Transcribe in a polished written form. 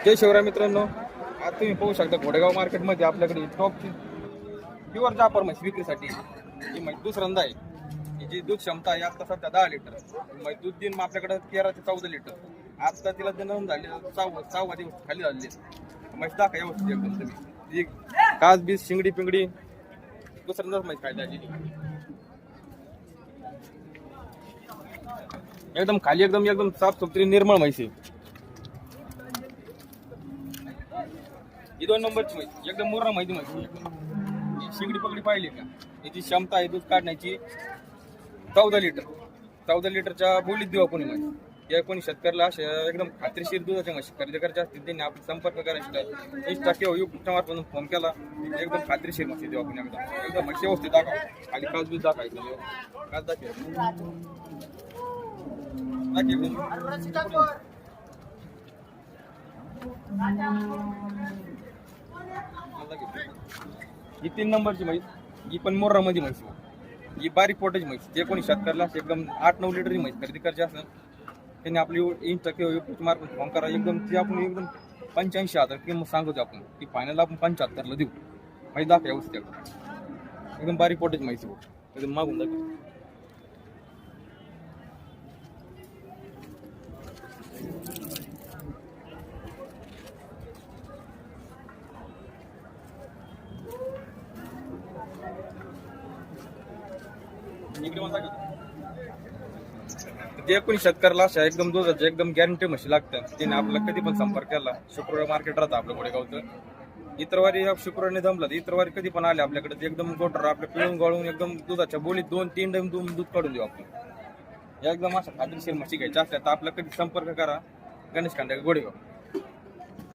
जय शिवराय मित्रांनो, आज तुम्ही पाहू शकता घोडेगाव मार्केटमध्ये आपल्याकडे टॉपची प्युअर जापर म्हैस विक्रीसाठी ही म्हैस दुसऱ्यांदा आहे. ही जी दूध क्षमता आहे आता सध्या 10 लिटर. म्हैस दूध दिन आपल्याकडे 13 ते 14 लिटर. आता तिला जन्म झाले 6वा दिवस खाली झाले. म्हैस दाखवा व्यवस्थित एकदम तुम्ही. कास बीस शिंगडी पिंगडी दुसऱ्यांदाच म्हैस खायला आलेली. एकदम खाली एकदम साफ सुथरी निर्मळ म्हैस आहे. ही 2 नंबरची म्हैस एकदम मुर्रा माहिती म्हैस. शिंगडी पगडी पाहिली का? याची क्षमता आहे दूध काढण्याची 14 लिटर. 14 लिटरच्या बोलीत देऊ आपण म्हैस. या कोणी शेतकऱ्याला अशा एकदम खात्रीशीर दुधाच्या म्हशी खरेदी करायच्या असतील त्यांनी आपण संपर्क करायचा. इंस्टा किंवा युट्यूबच्या मार्फतून फोन केला एकदम खात्रीशीर म्हशी देऊ आपण एकदम म्हशी व्यवस्थित दाखवा. खाली कास बीज दाखवायचं कास ही 3 नंबरची म्हैस. ही पण मोर्रा मध्ये म्हैस. ही बारीक पोटाची म्हैस. जे कोणी शेतकऱ्याला एकदम 8-9 लिटरची म्हैस खरेदी करायची असेल त्यांनी आपली इंस्टा किंवा युट्यूब मार्फत फोन करा. एकदम ती आपण एकदम 85,000 किंमत सांगतो आपण. ती फायनल आपण 75ला देऊ. म्हैस दाखवा व्यवस्थित एकदम बारीक पोटाची म्हैस एकदम मागून दाखव. जे कोणी शेतकऱ्याला अशा एकदम दुधाच्या एकदम गॅरंटी म्हशी लागतात त्याने आपला कधी पण संपर्क केला. शुक्रवार मार्केट राहतं आपलं घोडेगावचं. इतर वारी शुक्रवारने जमलं इतर वारी कधी पण आले आपल्याकडे एकदम गोटर आपल्या पिळून गळून एकदम दुधाच्या बोलीत 2-3 टाइम दूध काढून देऊ आपण. एकदम अशा खात्रीशीर म्हशी घ्यायच्या असल्या तर आपला कधी संपर्क करा. गणेश खांडे घोडेगाव.